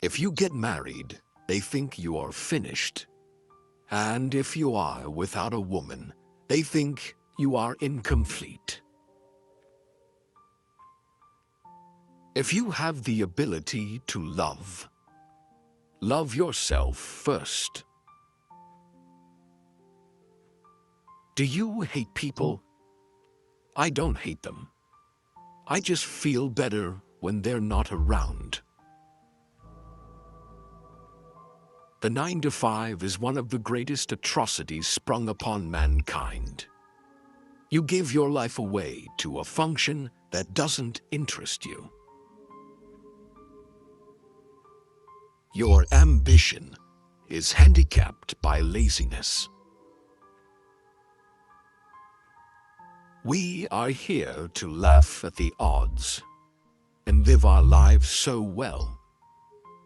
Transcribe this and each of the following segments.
If you get married, they think you are finished. And if you are without a woman, they think you are incomplete. If you have the ability to love, love yourself first. Do you hate people? I don't hate them. I just feel better when they're not around. The 9 to 5 is one of the greatest atrocities sprung upon mankind. You give your life away to a function that doesn't interest you. Your ambition is handicapped by laziness. We are here to laugh at the odds and live our lives so well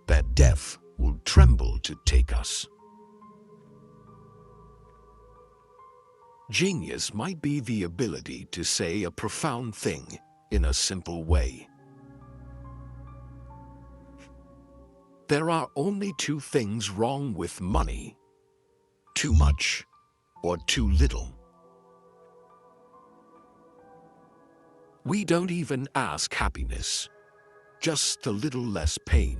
that death will tremble to take us. Genius might be the ability to say a profound thing in a simple way. There are only two things wrong with money: too much or too little. We don't even ask happiness, just a little less pain.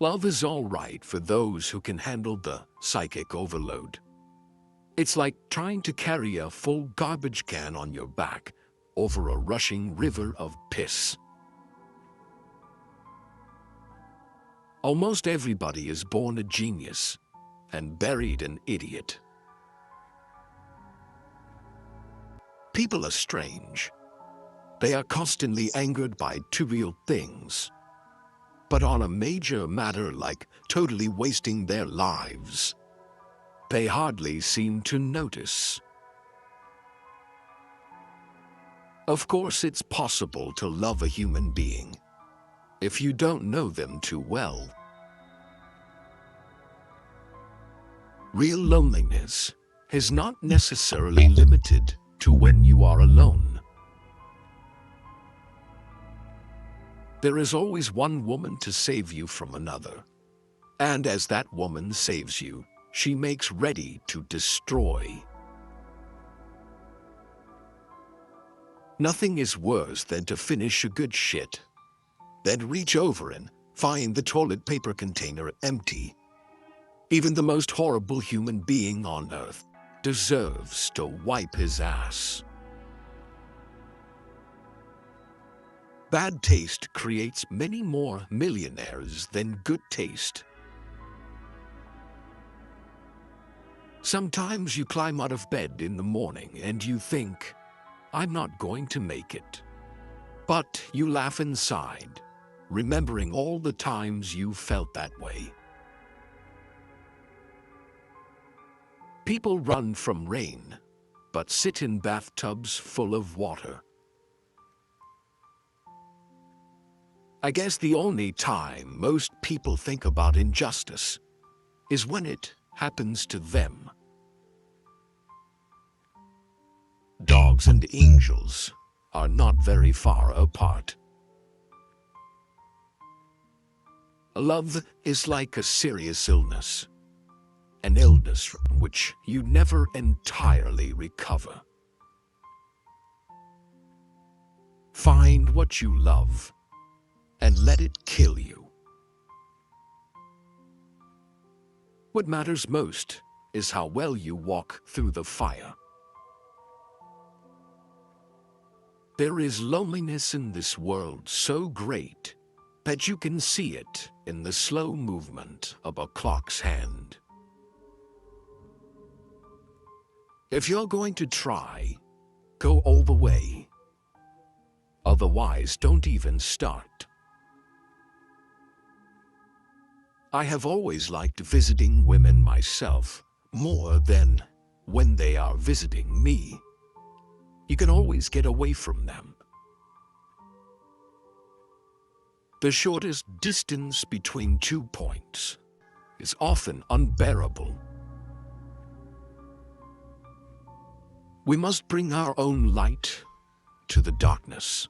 Love is all right for those who can handle the psychic overload. It's like trying to carry a full garbage can on your back over a rushing river of piss. Almost everybody is born a genius and buried an idiot. People are strange. They are constantly angered by trivial things. But on a major matter like totally wasting their lives, they hardly seem to notice. Of course, it's possible to love a human being if you don't know them too well. Real loneliness is not necessarily limited to when you are alone. There is always one woman to save you from another. And as that woman saves you, she makes ready to destroy. Nothing is worse than to finish a good shit, then reach over and find the toilet paper container empty. Even the most horrible human being on earth deserves to wipe his ass. Bad taste creates many more millionaires than good taste. Sometimes you climb out of bed in the morning and you think, I'm not going to make it. But you laugh inside, remembering all the times you felt that way. People run from rain, but sit in bathtubs full of water. I guess the only time most people think about injustice is when it happens to them. Dogs and angels are not very far apart. Love is like a serious illness, an illness from which you never entirely recover. Find what you love and let it kill you. What matters most is how well you walk through the fire. There is loneliness in this world so great that you can see it in the slow movement of a clock's hand. If you're going to try, go all the way. Otherwise, don't even start. I have always liked visiting women myself, more than when they are visiting me. You can always get away from them. The shortest distance between 2 points is often unbearable. We must bring our own light to the darkness.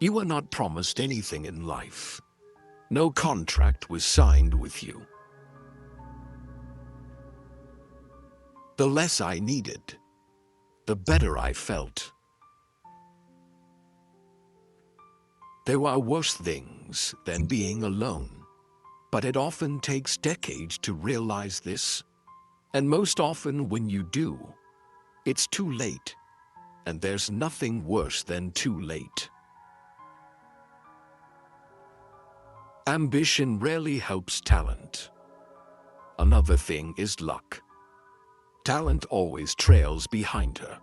You are not promised anything in life. No contract was signed with you. The less I needed, the better I felt. There are worse things than being alone, but it often takes decades to realize this. And most often when you do, it's too late, and there's nothing worse than too late. Ambition rarely helps talent. Another thing is luck. Talent always trails behind her.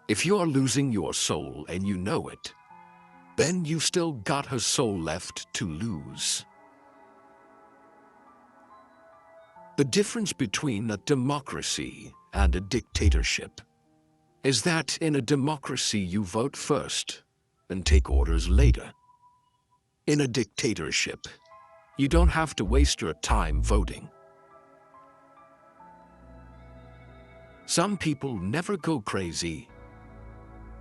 If you're losing your soul and you know it, then you've still got her soul left to lose. The difference between a democracy and a dictatorship is that in a democracy you vote first and take orders later. In a dictatorship, you don't have to waste your time voting. Some people never go crazy.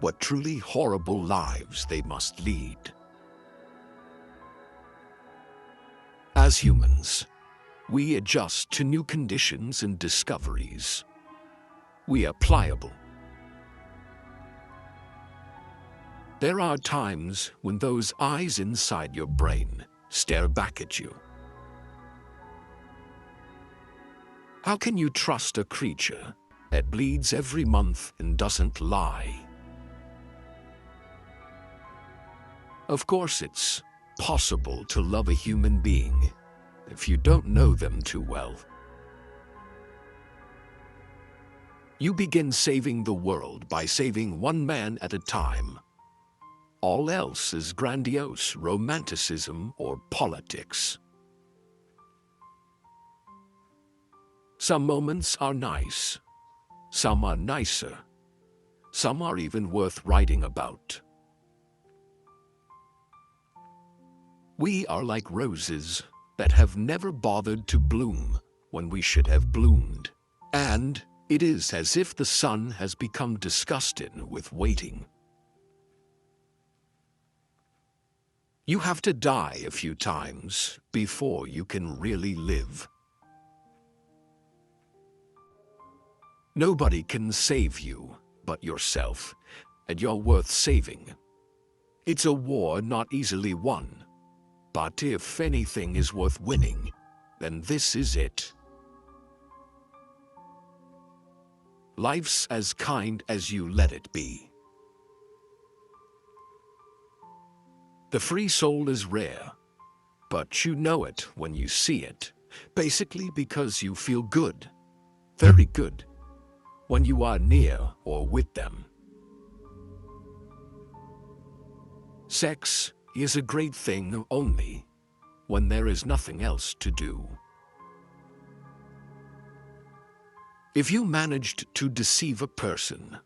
What truly horrible lives they must lead. As humans, we adjust to new conditions and discoveries. We are pliable. There are times when those eyes inside your brain stare back at you. How can you trust a creature that bleeds every month and doesn't lie? Of course, it's possible to love a human being if you don't know them too well. You begin saving the world by saving one man at a time. All else is grandiose romanticism or politics. Some moments are nice. Some are nicer. Some are even worth writing about. We are like roses that have never bothered to bloom when we should have bloomed. And it is as if the sun has become disgusted with waiting. You have to die a few times before you can really live. Nobody can save you but yourself, and you're worth saving. It's a war not easily won. But if anything is worth winning, then this is it. Life's as kind as you let it be. The free soul is rare, but you know it when you see it, basically because you feel good, very good, when you are near or with them. Sex is a great thing only when there is nothing else to do. If you managed to deceive a person,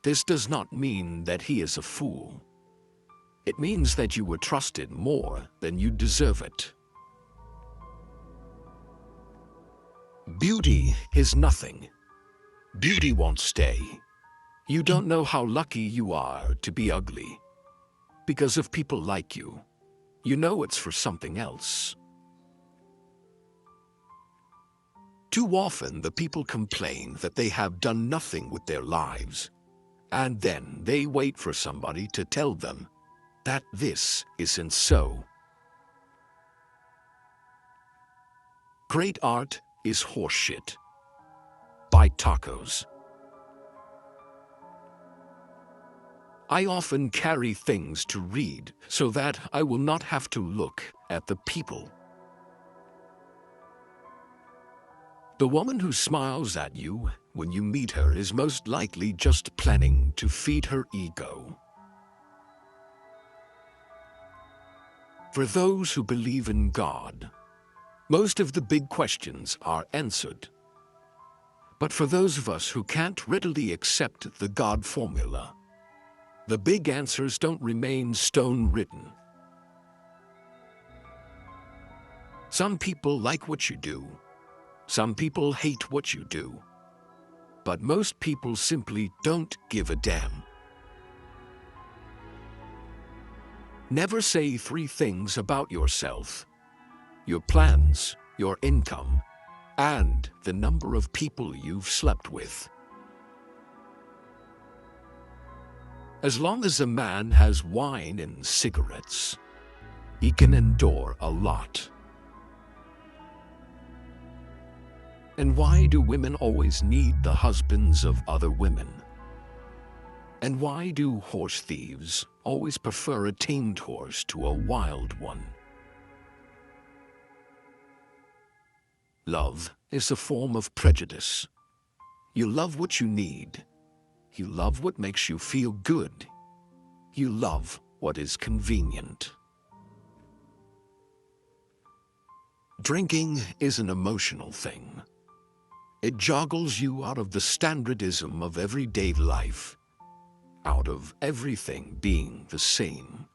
this does not mean that he is a fool. It means that you were trusted more than you deserve it. Beauty is nothing. Beauty won't stay. You don't know how lucky you are to be ugly. Because if people like you, you know it's for something else. Too often the people complain that they have done nothing with their lives, and then they wait for somebody to tell them that this isn't so. Great art is horseshit. Buy tacos. I often carry things to read so that I will not have to look at the people. The woman who smiles at you when you meet her is most likely just planning to feed her ego. For those who believe in God, most of the big questions are answered. But for those of us who can't readily accept the God formula, the big answers don't remain stone-written. Some people like what you do. Some people hate what you do. But most people simply don't give a damn. Never say 3 things about yourself: your plans, your income, and the number of people you've slept with. As long as a man has wine and cigarettes, he can endure a lot. And why do women always need the husbands of other women? And why do horse thieves always prefer a tamed horse to a wild one? Love is a form of prejudice. You love what you need. You love what makes you feel good. You love what is convenient. Drinking is an emotional thing. It joggles you out of the standardism of everyday life, out of everything being the same.